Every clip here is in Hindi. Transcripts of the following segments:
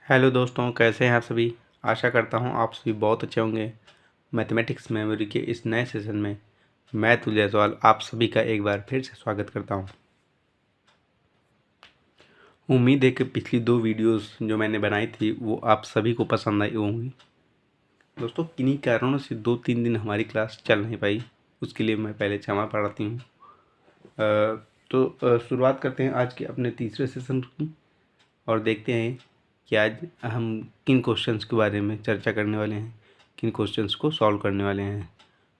हेलो दोस्तों, कैसे हैं आप सभी। आशा करता हूं आप सभी बहुत अच्छे होंगे। मैथमेटिक्स मेमोरी के इस नए सेशन में मैं तुल जायसवाल आप सभी का एक बार फिर से स्वागत करता हूं। उम्मीद है कि पिछली 2 वीडियोस जो मैंने बनाई थी वो आप सभी को पसंद आई होंगी। दोस्तों, किन्हीं कारणों से 2-3 दिन हमारी क्लास चल नहीं पाई, उसके लिए मैं पहले क्षमा प्रार्थी हूँ। शुरुआत करते हैं आज के अपने तीसरे सेशन की और देखते हैं कि आज हम किन क्वेश्चंस के बारे में चर्चा करने वाले हैं, किन क्वेश्चंस को सॉल्व करने वाले हैं।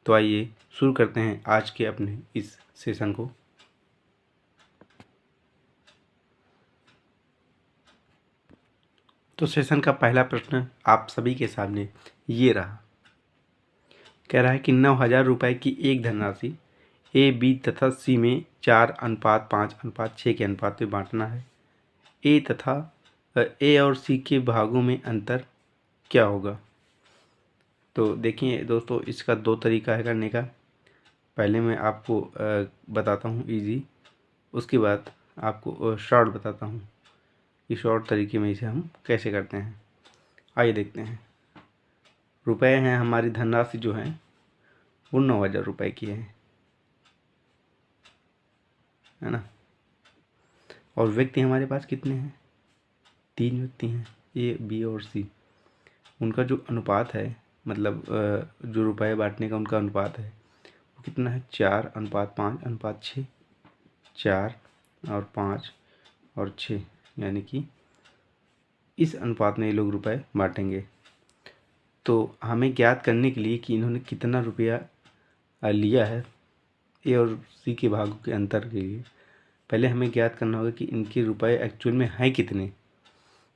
तो आइए शुरू करते हैं आज के अपने इस सेशन को। तो सेशन का पहला प्रश्न आप सभी के सामने ये रहा। कह रहा है कि 9,000 रुपये की एक धनराशि ए, बी तथा सी में 4:5:6 के अनुपात में बांटना है। ए और सी के भागों में अंतर क्या होगा। तो देखिए दोस्तों, इसका 2 तरीका है करने का। पहले मैं आपको बताता हूँ इजी, उसके बाद आपको शॉर्ट बताता हूँ कि शॉर्ट तरीके में इसे हम कैसे करते हैं। आइए देखते हैं। रुपए हैं, हमारी धनराशि जो है वो 9,000 रुपये की है ना। और व्यक्ति हमारे पास कितने हैं, 3 व्यक्ति हैं, ए, बी और सी। उनका जो अनुपात है, मतलब जो रुपए बांटने का उनका अनुपात है वो कितना है, 4:5:6। 4 और 5 और 6, यानी कि इस अनुपात में ये लोग रुपए बांटेंगे। तो हमें ज्ञात करने के लिए कि इन्होंने कितना रुपया लिया है ए और सी के भागों के अंतर के लिए, पहले हमें ज्ञात करना होगा कि इनके रुपए एक्चुअल में हैं कितने।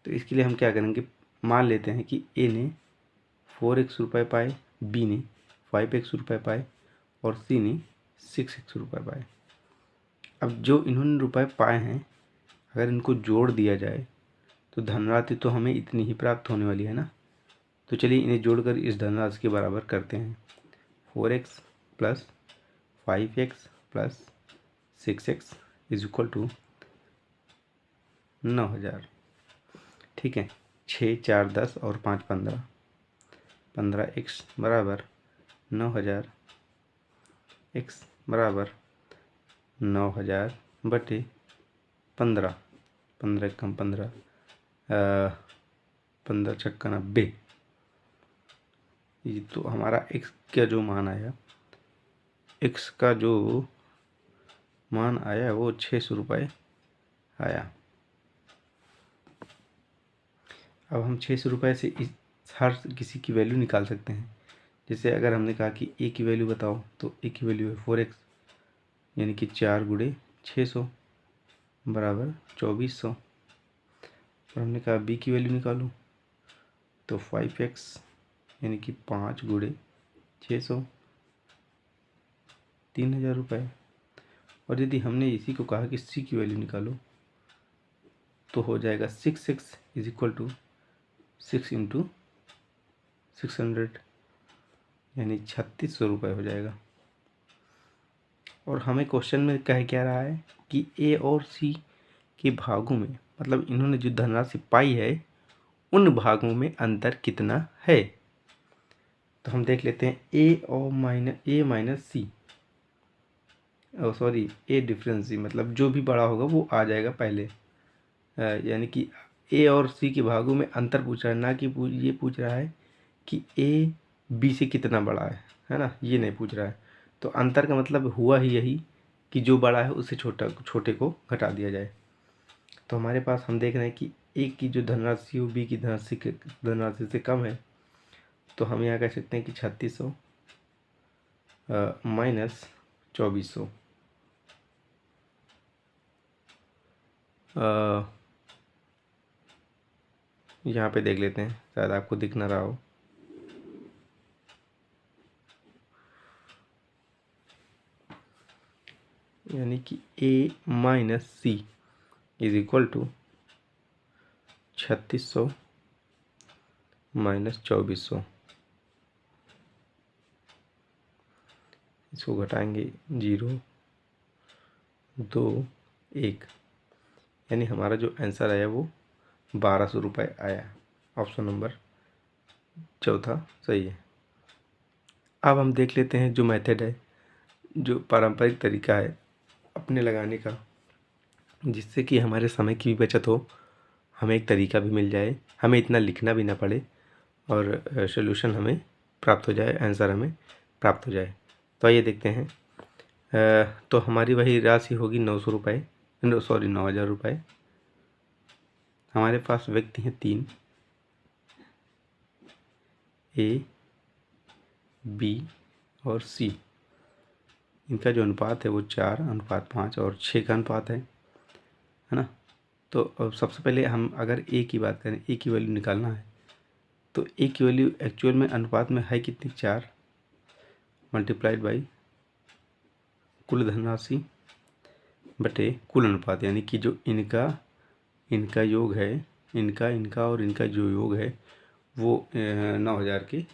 तो इसके लिए हम क्या करेंगे, मान लेते हैं कि ए ने 4x रुपये पाए, बी ने 5x रुपये पाए और सी ने 6x रुपये पाए। अब जो इन्होंने रुपए पाए हैं, अगर इनको जोड़ दिया जाए तो धनराशि तो हमें इतनी ही प्राप्त होने वाली है ना। तो चलिए इन्हें जोड़कर इस धनराशि के बराबर करते हैं। 4x plus 5x plus 6x is equal to 9,000। ठीक है, 6, 4, 10 और 5, 15। 15x बराबर 9,000। x बराबर 9,000 बटे 15। 15 कम 15, 15 छक्का 90। ये तो हमारा x का जो मान आया, x का जो मान आया वो 600 रुपये आया। अब हम 600 रुपये से इस हर किसी की वैल्यू निकाल सकते हैं। जैसे अगर हमने कहा कि a की वैल्यू बताओ, तो a की वैल्यू है 4x, यानी कि 4 गुणे 600 बराबर 2400। और हमने कहा b की वैल्यू निकालो, तो 5x यानी कि 5 गुणे 600 3,000 रुपये। और यदि हमने इसी को कहा कि c की वैल्यू निकालो, तो हो जाएगा 6x is equal to 6 into 600, यानी 3600 रुपये हो जाएगा। और हमें क्वेश्चन में कह क्या रहा है कि ए और सी के भागों में, मतलब इन्होंने जो धनराशि पाई है उन भागों में अंतर कितना है। तो हम देख लेते हैं ए माइनस सी, सॉरी ए डिफरेंस सी, मतलब जो भी बड़ा होगा वो आ जाएगा पहले। यानी कि ए और सी के भागों में अंतर पूछ रहा है, ना कि ये पूछ रहा है कि ए बी से कितना बड़ा है ना, ये नहीं पूछ रहा है। तो अंतर का मतलब हुआ ही यही कि जो बड़ा है उससे छोटे को घटा दिया जाए। तो हमारे पास हम देख रहे हैं कि ए की जो धनराशि है वो बी की धनराशि से कम है। तो हम यहाँ कह सकते हैं कि 3600 माइनस 2400, यहाँ पे देख लेते हैं, शायद आपको दिख ना रहा हो। यानी कि a minus C is equal to 3600 minus 2400। इसको घटाएंगे 0, 2, 1, यानी हमारा जो आंसर आया वो 1200 रुपये आया। ऑप्शन नंबर चौथा सही है। अब हम देख लेते हैं जो मेथड है, जो पारंपरिक तरीका है अपने लगाने का, जिससे कि हमारे समय की भी बचत हो, हमें एक तरीका भी मिल जाए, हमें इतना लिखना भी ना पड़े और सॉल्यूशन हमें प्राप्त हो जाए, आंसर हमें प्राप्त हो जाए। तो आइए देखते हैं। तो हमारी वही राशि होगी 900 रुपये, 9,000 रुपये। हमारे पास व्यक्ति हैं 3, ए, बी और सी। इनका जो अनुपात है वो 4:5 और 6 का अनुपात है ना। तो अब सबसे पहले हम अगर ए की बात करें, ए की वैल्यू निकालना है, तो ए की वैल्यू एक्चुअल में अनुपात में है कितनी, 4 मल्टीप्लाइड बाई कुल धनराशि बटे कुल अनुपात, यानी कि जो इनका योग है, इनका और इनका जो योग है वो 9,000 के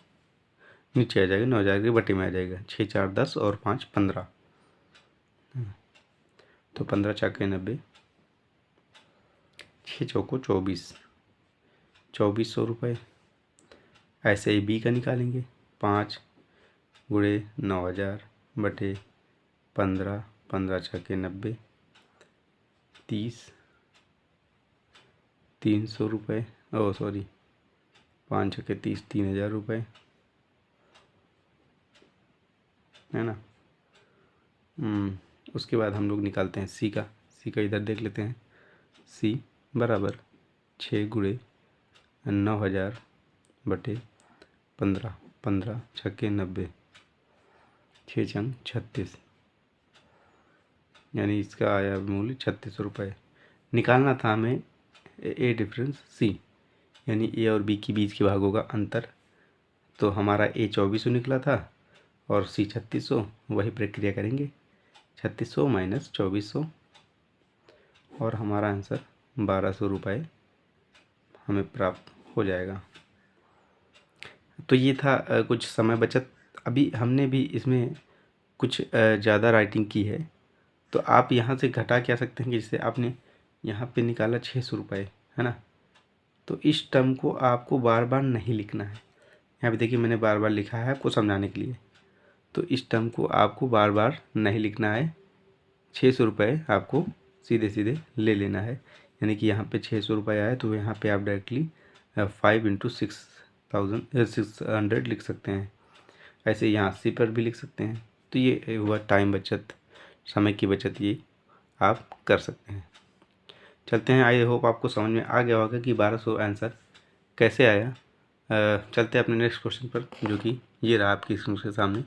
नीचे आ जाएगा, 9,000 के बटे में आ जाएगा। 6 4 10 और 5 15, तो 15 छक्के 90, 6 चौको 24, 2,400 रुपये। ऐसे ही बी का निकालेंगे, 5 गुणे 9,000 बटे 15, 15 छक्के 90, 30, 300 रुपये। 5 छक्के 30, 3,000 रुपये है ना। उसके बाद हम लोग निकालते हैं सी का इधर देख लेते हैं। सी बराबर 6 गुणे 9,000 बटे 15, 15 छक्के 90, 6 छंग 36, यानी इसका आया मूल्य 3600 रुपये। निकालना था हमें ए डिफरेंस सी, यानी ए और बी के बीच के भागों का अंतर। तो हमारा ए 2400 निकला था और सी 3600, वही प्रक्रिया करेंगे, 3600 माइनस 2400 और हमारा आंसर 1,200 रुपये हमें प्राप्त हो जाएगा। तो ये था कुछ समय बचत। अभी हमने भी इसमें कुछ ज़्यादा राइटिंग की है, तो आप यहाँ से घटा क्या सकते हैं कि जैसे आपने यहाँ पे निकाला 600 रुपये है ना, तो इस टर्म को आपको बार बार नहीं लिखना है। यहाँ पे देखिए मैंने बार बार लिखा है आपको समझाने के लिए, तो इस टर्म को आपको बार बार नहीं लिखना है। 600 रुपये आपको सीधे सीधे ले लेना है, यानी कि यहाँ पे 600 रुपये आए तो यहाँ पे आप डायरेक्टली 5 × 600 लिख सकते हैं। ऐसे यहाँ सी पर भी लिख सकते हैं। तो ये हुआ टाइम बचत, समय की बचत, ये आप कर सकते हैं। चलते हैं, आई होप आपको समझ में आ गया होगा कि 1,200 आंसर कैसे आया। चलते हैं अपने नेक्स्ट क्वेश्चन पर, जो कि ये रहा आपकी स्क्रीन के सामने।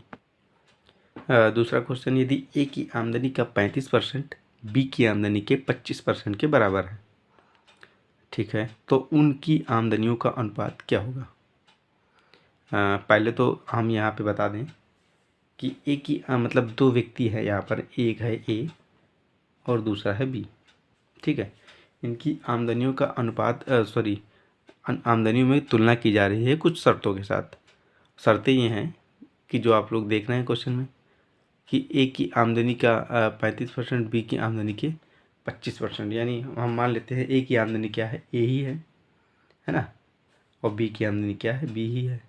दूसरा क्वेश्चन, यदि ए की आमदनी का 35% बी की आमदनी के 25% के बराबर है, ठीक है, तो उनकी आमदनियों का अनुपात क्या होगा। पहले तो हम यहाँ पे बता दें कि ए की मतलब 2 व्यक्ति है यहाँ पर, एक है ए और दूसरा है बी, ठीक है। इनकी आमदनियों का अनुपात आमदनियों में तुलना की जा रही है कुछ शर्तों के साथ। शर्तें ये हैं कि जो आप लोग देख रहे हैं क्वेश्चन में, कि ए की आमदनी का 35%, बी की आमदनी के 25%, यानी हम मान लेते हैं ए की आमदनी क्या है, ए ही है ना, और बी की आमदनी क्या है, बी ही है।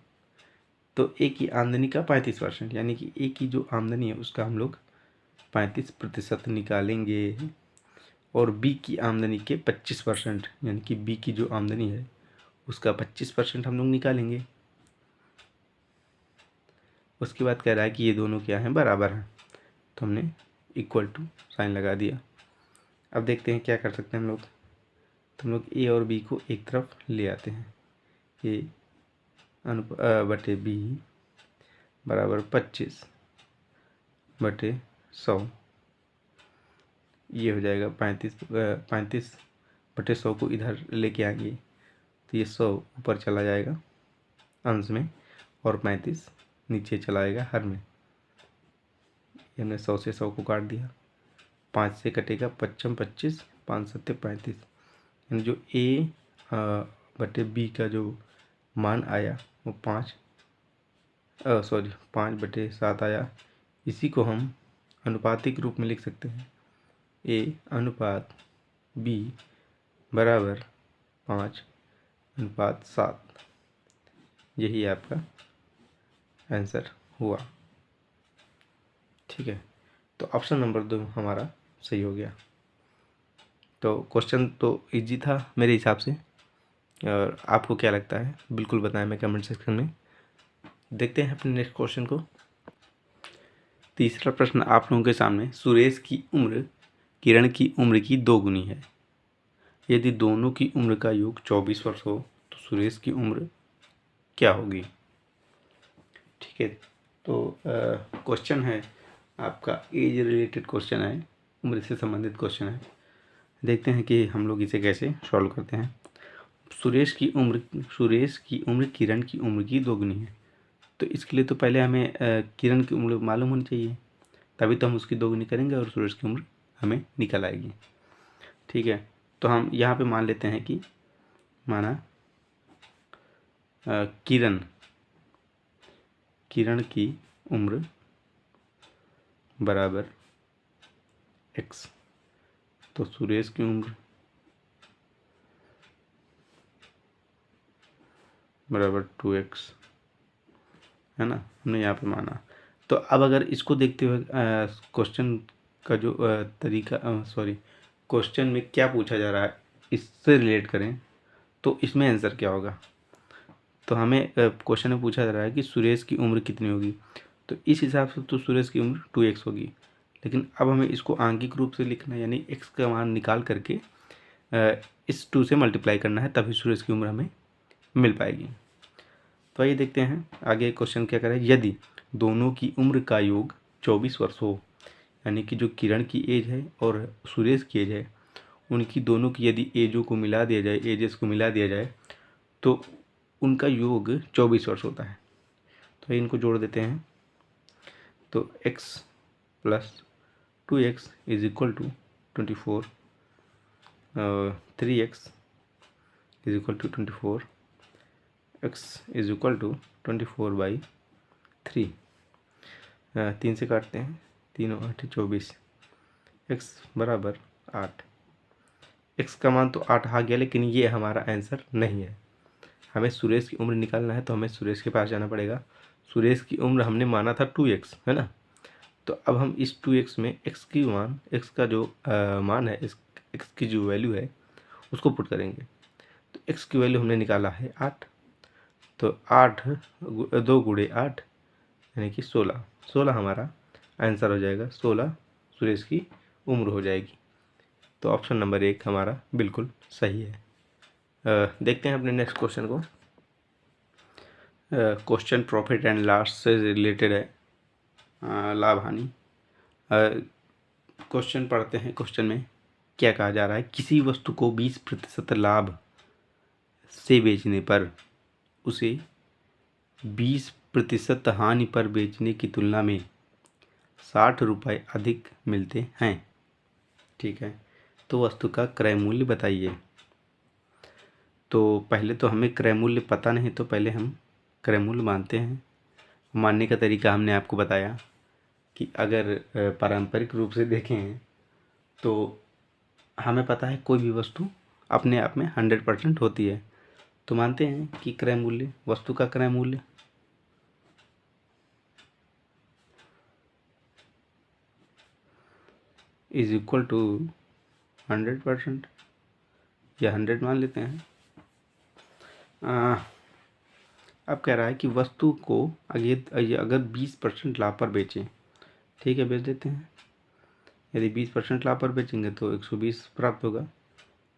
तो ए की आमदनी का 35%, यानी कि ए की जो आमदनी है उसका हम लोग 35% निकालेंगे, और बी की आमदनी के 25%, यानी कि बी की जो आमदनी है उसका 25% हम लोग निकालेंगे। उसके बाद कह रहा है कि ये दोनों क्या हैं, बराबर हैं, तो हमने इक्वल टू साइन लगा दिया। अब देखते हैं क्या कर सकते हैं हम लोग। तो हम लोग ए और बी को एक तरफ ले आते हैं, ए बटे बी बराबर 25 बटे 100, ये हो जाएगा 35 बटे 100 को इधर लेके आएंगे तो ये 100 ऊपर चला जाएगा अंश में और 35 नीचे चला आएगा हर में। ये हमने 100 से 100 को काट दिया, 5 से कटेगा 25 25, 5 7 35, यानी जो ए बटे बी का जो मान आया वो 5 बटे 7 आया। इसी को हम अनुपातिक रूप में लिख सकते हैं, ए अनुपात बी बराबर 5 1:7, यही आपका आंसर हुआ। ठीक है, तो ऑप्शन नंबर 2 हमारा सही हो गया। तो क्वेश्चन तो इजी था मेरे हिसाब से, और आपको क्या लगता है बिल्कुल बताएं मैं कमेंट सेक्शन में। देखते हैं अपने नेक्स्ट क्वेश्चन को। तीसरा प्रश्न आप लोगों के सामने, सुरेश की उम्र किरण की उम्र की 2 गुनी है। यदि दोनों की उम्र का योग 24 वर्ष हो तो सुरेश की उम्र क्या होगी। ठीक है, तो क्वेश्चन है आपका एज रिलेटेड क्वेश्चन है, उम्र से संबंधित क्वेश्चन है। देखते हैं कि हम लोग इसे कैसे सॉल्व करते हैं। सुरेश की उम्र किरण की उम्र की 2 गुनी है। तो इसके लिए तो पहले हमें किरण की उम्र मालूम होनी चाहिए, तभी तो हम उसकी 2 गुनी करेंगे और सुरेश की उम्र हमें निकल आएगी। ठीक है, तो हम यहाँ पे मान लेते हैं कि माना किरण की उम्र बराबर x, तो सुरेश की उम्र बराबर 2x, है ना, हमने यहाँ पे माना। तो अब अगर इसको देखते हुए क्वेश्चन का जो क्वेश्चन में क्या पूछा जा रहा है इससे रिलेट करें तो इसमें आंसर क्या होगा। तो हमें क्वेश्चन में पूछा जा रहा है कि सुरेश की उम्र कितनी होगी, तो इस हिसाब से तो सुरेश की उम्र 2x होगी। लेकिन अब हमें इसको आंगिक रूप से लिखना है, यानी x का मान निकाल करके इस 2 से मल्टीप्लाई करना है, तभी सुरेश की उम्र हमें मिल पाएगी। तो आइए देखते हैं आगे क्वेश्चन क्या करें। यदि दोनों की उम्र का योग 24 वर्ष हो, यानी कि जो किरण की एज है और सुरेश की एज है, उनकी दोनों की यदि एजों को मिला दिया जाए, एजेस को मिला दिया जाए, तो उनका योग 24 वर्ष होता है। तो इनको जोड़ देते हैं, तो x + 2x = 24, 3x = 24, x = 24/3। 3 से काटते हैं, 3 और 8 24, x बराबर 8। x का मान तो 8 आ गया, लेकिन ये हमारा आंसर नहीं है। हमें सुरेश की उम्र निकालना है, तो हमें सुरेश के पास जाना पड़ेगा। सुरेश की उम्र हमने माना था 2x, है ना। तो अब हम इस 2x में x का जो मान है, x की जो वैल्यू है उसको पुट करेंगे। तो x की वैल्यू हमने निकाला है 8, तो 8 2 × 8 यानी कि 16। 16 हमारा आंसर हो जाएगा, 16 सुरेश की उम्र हो जाएगी। तो ऑप्शन नंबर 1 हमारा बिल्कुल सही है। देखते हैं अपने नेक्स्ट क्वेश्चन को। क्वेश्चन प्रॉफिट एंड लॉस से रिलेटेड है, लाभ हानि। क्वेश्चन पढ़ते हैं। क्वेश्चन में क्या कहा जा रहा है, किसी वस्तु को 20% लाभ से बेचने पर उसे 20% हानि पर बेचने की तुलना में 60 रुपये अधिक मिलते हैं। ठीक है, तो वस्तु का क्रय मूल्य बताइए। तो पहले तो हमें क्रय मूल्य पता नहीं, तो पहले हम क्रय मूल्य मानते हैं। मानने का तरीका हमने आपको बताया कि अगर पारंपरिक रूप से देखें तो हमें पता है कोई भी वस्तु अपने आप में 100% होती है, तो मानते हैं कि क्रय मूल्य, वस्तु का क्रय मूल्य = 100% या 100 मान लेते हैं। अब कह रहा है कि वस्तु को अगर 20% लाभ पर बेचें, ठीक है, बेच देते हैं। यदि 20% लाभ पर बेचेंगे तो 120 प्राप्त होगा,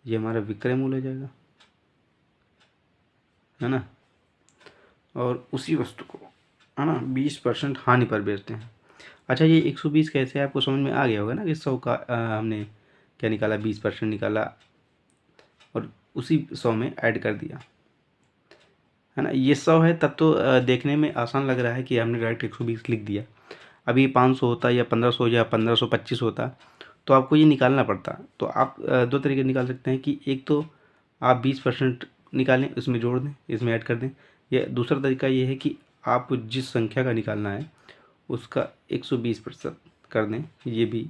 ये हमारा विक्रय मूल्य हो जाएगा, है ना। और उसी वस्तु को, है ना, 20% हानि पर बेचते हैं। अच्छा, ये 120 कैसे है आपको समझ में आ गया होगा ना कि 100 का हमने क्या निकाला, 20% निकाला और उसी 100 में ऐड कर दिया, है ना। ये 100 है तब तो देखने में आसान लग रहा है कि हमने डायरेक्ट 120 लिख दिया। अभी 500 होता या 1500 या 1525 होता तो आपको ये निकालना पड़ता। तो आप 2 तरीके निकाल सकते हैं कि एक तो आप 20% निकालें, उसमें जोड़ दें, इसमें ऐड कर दें। या दूसरा तरीका ये है कि आप जिस संख्या का निकालना है उसका 120% कर दें, ये भी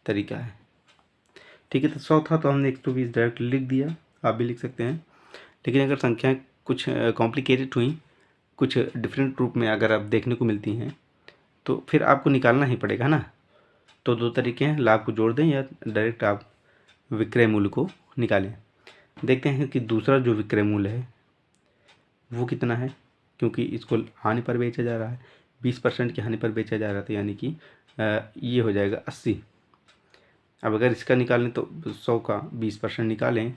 तरीका है। ठीक है, तो 100 था तो हमने 120 डायरेक्ट लिख दिया, आप भी लिख सकते हैं। लेकिन अगर संख्याएं कुछ कॉम्प्लिकेटेड हुई, कुछ डिफरेंट रूप में अगर आप देखने को मिलती हैं, तो फिर आपको निकालना ही पड़ेगा ना। तो दो तरीके हैं, लाभ को जोड़ दें या डायरेक्ट आप विक्रय मूल्य को निकालें। देखते हैं कि दूसरा जो विक्रय मूल्य है वो कितना है, क्योंकि इसको हानि पर बेचा जा रहा है, 20% की हानि पर बेचा जा रहा था, यानी कि ये हो जाएगा 80। अब अगर इसका निकालें तो 100 का 20% निकालें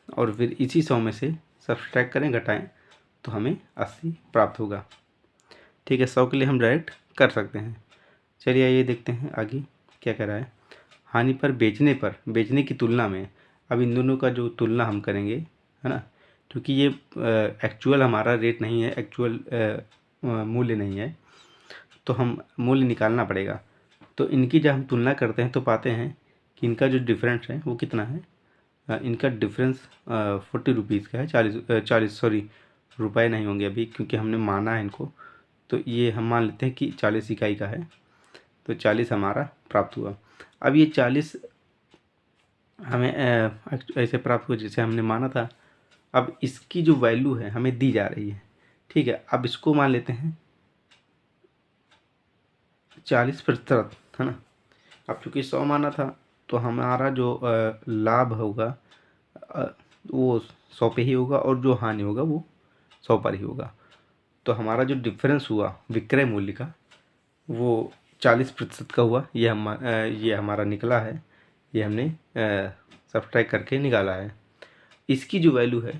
और फिर इसी 100 में से सब्सट्रैक्ट करें, घटाएं, तो हमें 80 प्राप्त होगा। ठीक है, 100 के लिए हम डायरेक्ट कर सकते हैं। चलिए आइए देखते हैं आगे क्या कह रहा है। हानि पर बेचने की तुलना में, अब इन दोनों का जो तुलना हम करेंगे, है ना, क्योंकि ये एक्चुअल हमारा रेट नहीं है, एक्चुअल मूल्य नहीं है, तो हम मूल्य निकालना पड़ेगा। तो इनकी जब हम तुलना करते हैं तो पाते हैं कि इनका जो डिफरेंस है वो कितना है। इनका डिफरेंस 40 रुपीज़ का है, 40 सॉरी रुपए नहीं होंगे अभी, क्योंकि हमने माना है इनको, तो ये हम मान लेते हैं कि 40 इकाई का है, तो 40 हमारा प्राप्त हुआ। अब ये 40 हमें ऐसे प्राप्त हुआ जैसे हमने माना था। अब इसकी जो वैल्यू है हमें दी जा रही है, ठीक है। अब इसको मान लेते हैं 40%, है ना। अब चूँकि 100 माना था, तो हमारा जो लाभ होगा वो 100 पे ही होगा, और जो हानि होगा वो 100 पर ही होगा। तो हमारा जो डिफरेंस हुआ विक्रय मूल्य का वो 40% का हुआ। ये हमारा निकला है, ये हमने सब्सट्रैक्ट करके निकाला है। इसकी जो वैल्यू है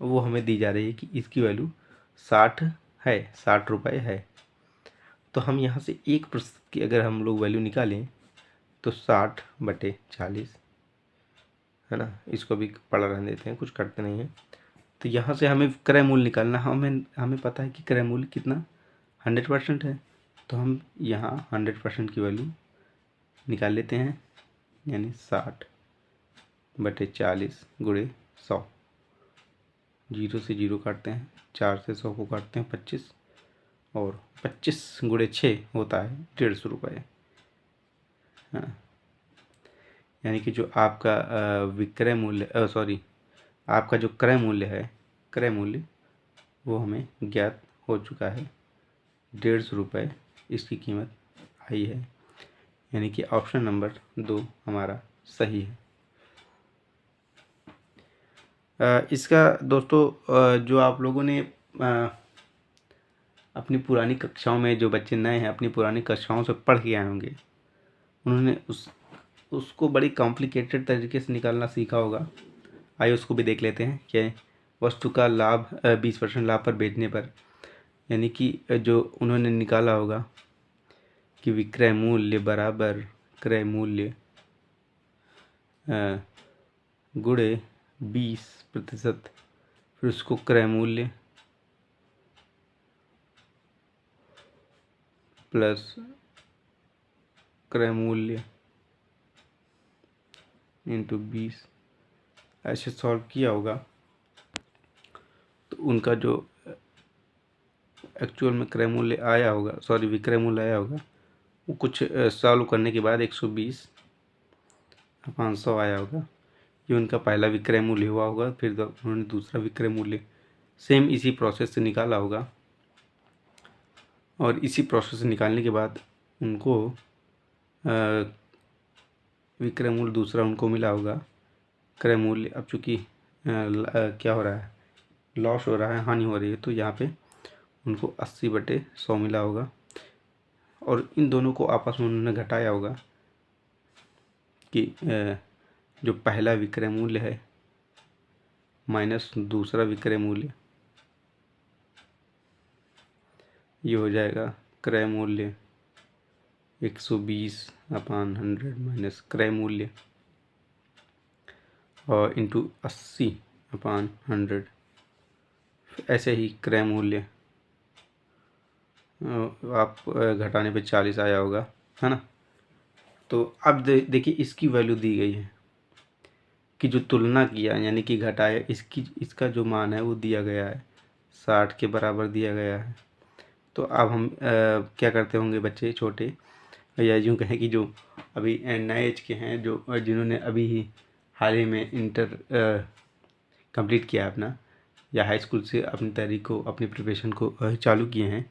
वो हमें दी जा रही है कि इसकी वैल्यू 60 है, 60 रुपये है। तो हम यहाँ से 1% की अगर हम लोग वैल्यू निकालें तो 60/40, है ना। इसको भी पढ़ा रहने देते हैं, कुछ करते नहीं हैं। तो यहाँ से हमें क्रय मूल्य निकालना, हमें पता है कि क्रय मूल्य कितना 100% है, तो हम यहाँ 100% की वैल्यू निकाल लेते हैं, यानी 60/40 गुणे 100। 0 से 0 काटते हैं, 4 से 100 को काटते हैं 25, और 25 गुणे 6 होता है 150 रुपये। हाँ, यानी कि जो आपका विक्रय मूल्य सॉरी आपका जो क्रय मूल्य है, क्रय मूल्य वो हमें ज्ञात हो चुका है, 150 रुपये इसकी कीमत आई है। यानी कि ऑप्शन नंबर 2 हमारा सही है। इसका दोस्तों जो आप लोगों ने अपनी पुरानी कक्षाओं में, जो बच्चे नए हैं अपनी पुरानी कक्षाओं से पढ़ के आए होंगे, उन्होंने उसको बड़ी कॉम्प्लिकेटेड तरीके से निकालना सीखा होगा। आइए उसको भी देख लेते हैं कि वस्तु का लाभ 20% लाभ पर बेचने पर, यानी कि जो उन्होंने निकाला होगा कि विक्रय मूल्य बराबर क्रय मूल्य गुणे 20%, फिर उसको क्रय मूल्य प्लस क्रय मूल्य इंटू 20 ऐसे सॉल्व किया होगा, तो उनका जो एक्चुअल में क्रय मूल्य आया होगा, सॉरी विक्रय मूल्य आया होगा, वो कुछ सॉल्व करने के बाद 120/500 आया होगा। ये उनका पहला विक्रय मूल्य हुआ होगा, फिर उन्होंने दूसरा विक्रय मूल्य सेम इसी प्रोसेस से निकाला होगा, और इसी प्रोसेस से निकालने के बाद उनको विक्रय मूल्य दूसरा उनको मिला होगा। क्रय मूल्य अब चूँकि क्या हो रहा है, लॉस हो रहा है, हानि हो रही है, तो यहाँ पे उनको 80/100 मिला होगा, और इन दोनों को आपस में उन्होंने घटाया होगा कि जो पहला विक्रय मूल्य है माइनस दूसरा विक्रय मूल्य, ये हो जाएगा क्रय मूल्य 120/100 माइनस क्रय मूल्य और इंटू 80/100, ऐसे ही क्रय मूल्य आप घटाने पे 40 आया होगा, है ना। तो अब देखिए इसकी वैल्यू दी गई है कि जो तुलना किया यानी कि घटाया, इसका जो मान है वो दिया गया है 60 के बराबर दिया गया है। तो अब हम क्या करते होंगे बच्चे छोटे, या यूँ कहें कि जो अभी नए एज के हैं, जो जिन्होंने अभी ही हाल ही में इंटर कंप्लीट किया है अपना, या हाई स्कूल से अपनी तैयारी को, अपनी प्रिपरेशन को चालू किए हैं,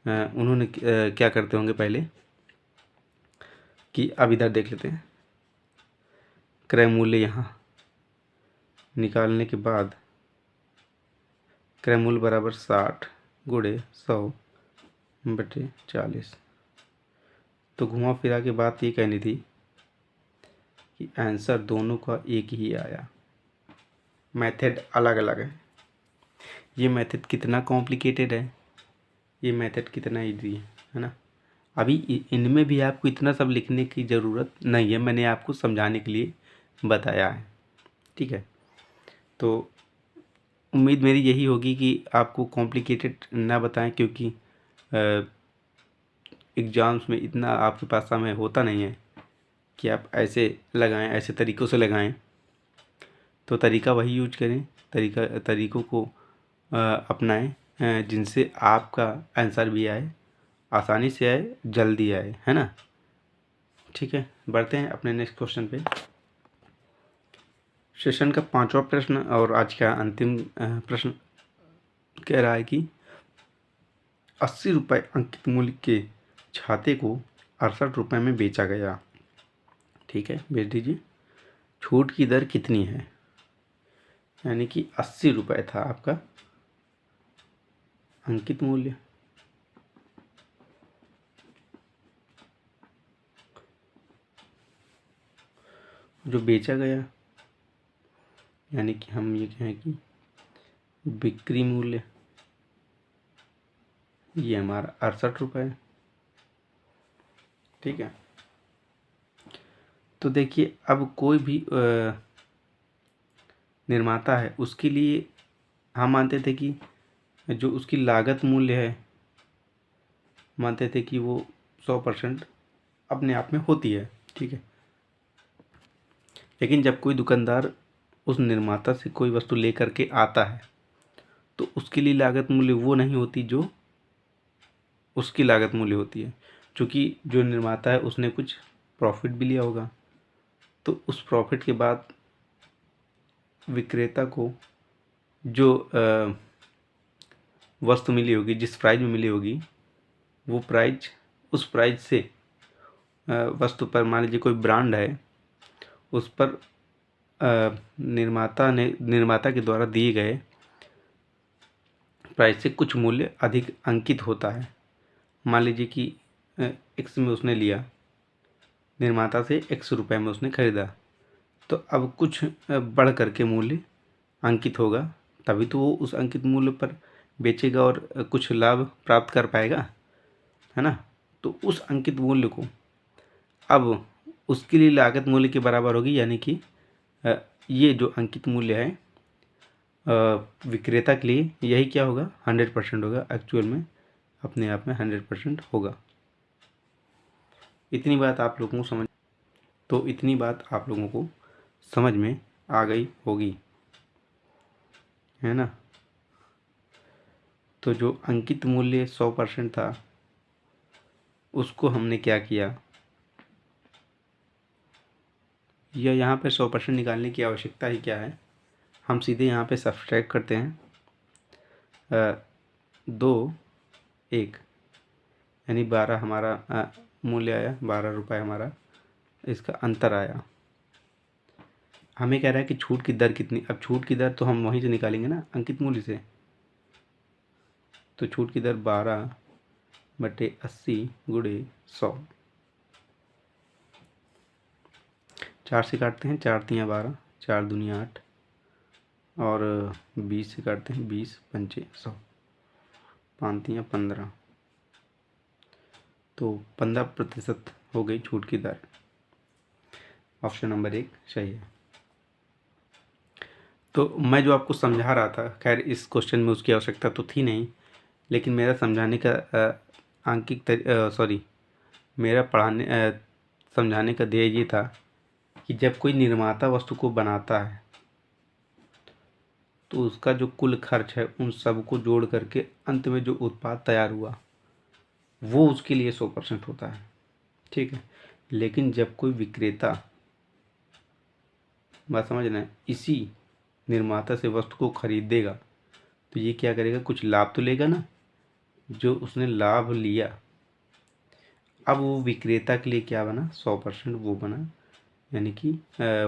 उन्होंने क्या करते होंगे पहले कि अब इधर देख लेते हैं। क्रय मूल्य यहाँ निकालने के बाद क्रय मूल्य बराबर 60 गुणे 100/40। तो घुमा फिरा के बात ये कहनी थी कि आंसर दोनों का एक ही आया, मेथड अलग अलग है। ये मेथड कितना कॉम्प्लिकेटेड है, ये मेथड कितना ईजी है ना। अभी इनमें भी आपको इतना सब लिखने की ज़रूरत नहीं है, मैंने आपको समझाने के लिए बताया है, ठीक है। तो उम्मीद मेरी यही होगी कि आपको कॉम्प्लिकेटेड ना बताएं, क्योंकि एग्ज़ाम्स में इतना आपके पास समय होता नहीं है कि आप ऐसे लगाएं, ऐसे तरीक़ों से लगाएं। तो तरीका वही यूज करें, तरीक़ों को अपनाएं जिनसे आपका आंसर भी आए, आसानी से आए, जल्दी आए, है ना। ठीक है, बढ़ते हैं अपने नेक्स्ट क्वेश्चन पे। सेशन का 5वां प्रश्न और आज का अंतिम प्रश्न कह रहा है कि 80 रुपये अंकित मूल्य के छाते को 68 रुपये में बेचा गया। ठीक है, बेच दीजिए। छूट की दर कितनी है, यानी कि 80 रुपये था आपका अंकित मूल्य, जो बेचा गया, यानी कि हम ये कहें कि बिक्री मूल्य, ये हमारा 68 रुपये। ठीक है, तो देखिए अब कोई भी निर्माता है, उसके लिए हम मानते थे कि जो उसकी लागत मूल्य है, मानते थे कि वो 100% अपने आप में होती है। ठीक है, लेकिन जब कोई दुकानदार उस निर्माता से कोई वस्तु लेकर के आता है, तो उसके लिए लागत मूल्य वो नहीं होती जो उसकी लागत मूल्य होती है। क्योंकि जो निर्माता है उसने कुछ प्रॉफिट भी लिया होगा, तो उस प्रॉफिट के बाद विक्रेता को जो वस्तु मिली होगी, जिस प्राइस में मिली होगी, वो प्राइस, उस प्राइस से वस्तु पर, मान लीजिए कोई ब्रांड है, उस पर निर्माता के द्वारा दिए गए प्राइस से कुछ मूल्य अधिक अंकित होता है। मान लीजिए कि एक्स में उसने लिया, निर्माता से 100 रुपये में उसने खरीदा, तो अब कुछ बढ़ करके मूल्य अंकित होगा, तभी तो वो उस अंकित मूल्य पर बेचेगा और कुछ लाभ प्राप्त कर पाएगा, है ना। तो उस अंकित मूल्य को अब उसके लिए लागत मूल्य के बराबर होगी, यानी कि ये जो अंकित मूल्य है विक्रेता के लिए, यही क्या होगा, 100% होगा, एक्चुअल में अपने आप में 100% होगा। इतनी बात आप लोगों को समझ में आ गई होगी, है ना। तो जो अंकित मूल्य 100% था, उसको हमने क्या किया, या यहाँ पे 100% निकालने की आवश्यकता ही क्या है, हम सीधे यहाँ पे सब्सट्रैक्ट करते हैं 2 1, यानी 12 हमारा मूल्य आया, 12 रुपये हमारा इसका अंतर आया। हमें कह रहा है कि छूट की दर कितनी। अब छूट की दर तो हम वहीं से निकालेंगे ना, अंकित मूल्य से। तो छूट की दर 12/80 गुणे 100, 4 से काटते हैं, 4 तियाँ 12, 4 दूनिया 8, और 20 से काटते हैं, 20 पंचे 100, 5 तियाँ 15, तो 15% हो गई छूट की दर। ऑप्शन नंबर 1 सही है। तो मैं जो आपको समझा रहा था, खैर इस क्वेश्चन में उसकी आवश्यकता तो थी नहीं, लेकिन मेरा समझाने का मेरा समझाने का ध्येय ये था कि जब कोई निर्माता वस्तु को बनाता है, तो उसका जो कुल खर्च है, उन सबको जोड़ करके अंत में जो उत्पाद तैयार हुआ, वो उसके लिए 100% होता है। ठीक है, लेकिन जब कोई विक्रेता, बात समझना है, इसी निर्माता से वस्तु को खरीदेगा तो ये क्या करेगा, कुछ लाभ तो लेगा ना। जो उसने लाभ लिया, अब वो विक्रेता के लिए क्या बना, 100% वो बना, यानी कि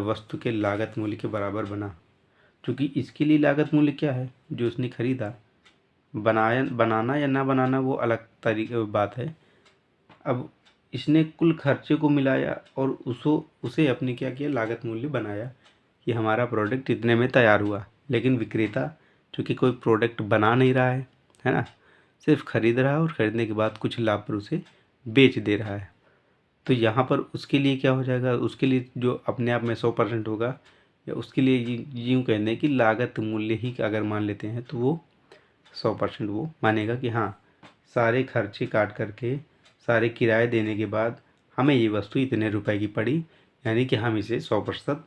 वस्तु के लागत मूल्य के बराबर बना। क्योंकि इसके लिए लागत मूल्य क्या है, जो उसने खरीदा, बनाना या ना बनाना वो अलग तरीके बात है। अब इसने कुल खर्चे को मिलाया और उसे अपने क्या किया, लागत मूल्य बनाया कि हमारा प्रोडक्ट इतने में तैयार हुआ। लेकिन विक्रेता चूँकि कोई प्रोडक्ट बना नहीं रहा है ना, सिर्फ खरीद रहा है और ख़रीदने के बाद कुछ लाभ पर उसे बेच दे रहा है। तो यहाँ पर उसके लिए क्या हो जाएगा, उसके लिए जो अपने आप में 100% होगा, या उसके लिए यूँ कह दें कि लागत मूल्य ही अगर मान लेते हैं तो वो 100% वो मानेगा कि हाँ, सारे खर्चे काट करके, सारे किराए देने के बाद हमें ये वस्तु इतने रुपए की पड़ी, यानी कि हम इसे 100%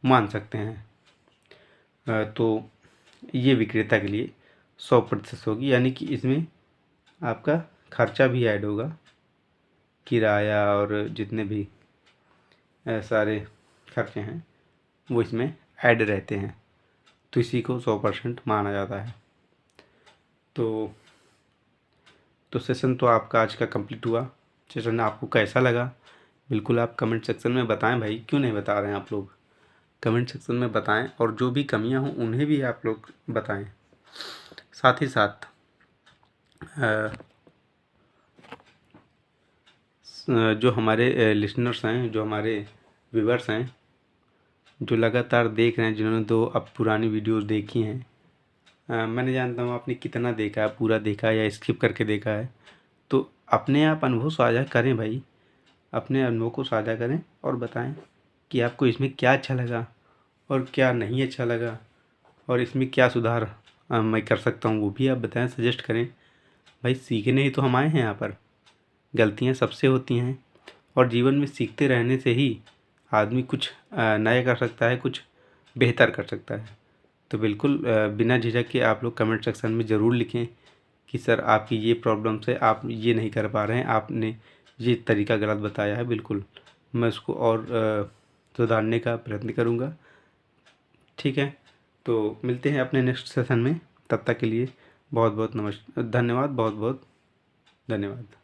मान सकते हैं। तो ये विक्रेता के लिए 100% होगी, यानी कि इसमें आपका खर्चा भी ऐड होगा, किराया और जितने भी सारे खर्चे हैं वो इसमें ऐड रहते हैं। तो इसी को 100% माना जाता है। तो सेशन तो आपका आज का कंप्लीट हुआ। सेशन आपको कैसा लगा बिल्कुल आप कमेंट सेक्शन में बताएं भाई, क्यों नहीं बता रहे हैं आप लोग, कमेंट सेक्शन में बताएं। और जो भी कमियां हों उन्हें भी आप लोग बताएं। साथ ही साथ जो हमारे लिसनर्स हैं, जो हमारे व्यूवर्स हैं, जो लगातार देख रहे हैं, जिन्होंने तो अब पुरानी वीडियोस देखी हैं, मैं नहीं जानता हूँ आपने कितना देखा है, पूरा देखा है या स्किप करके देखा है। तो अपने आप अनुभव साझा करें भाई, अपने अनुभव को साझा करें और बताएं कि आपको इसमें क्या अच्छा लगा और क्या नहीं अच्छा लगा, और इसमें क्या सुधार मैं कर सकता हूँ वो भी आप बताएं, सजेस्ट करें। भाई सीखने ही तो हम आए हैं यहाँ पर, गलतियाँ सबसे होती हैं और जीवन में सीखते रहने से ही आदमी कुछ नया कर सकता है, कुछ बेहतर कर सकता है। तो बिल्कुल बिना झिझक के आप लोग कमेंट सेक्शन में ज़रूर लिखें कि सर आपकी ये प्रॉब्लम से आप ये नहीं कर पा रहे हैं, आपने ये तरीका गलत बताया है। बिल्कुल मैं उसको और सुधारने का प्रयत्न करूँगा। ठीक है, तो मिलते हैं अपने नेक्स्ट सेशन में। तब तक के लिए बहुत बहुत धन्यवाद, बहुत बहुत धन्यवाद।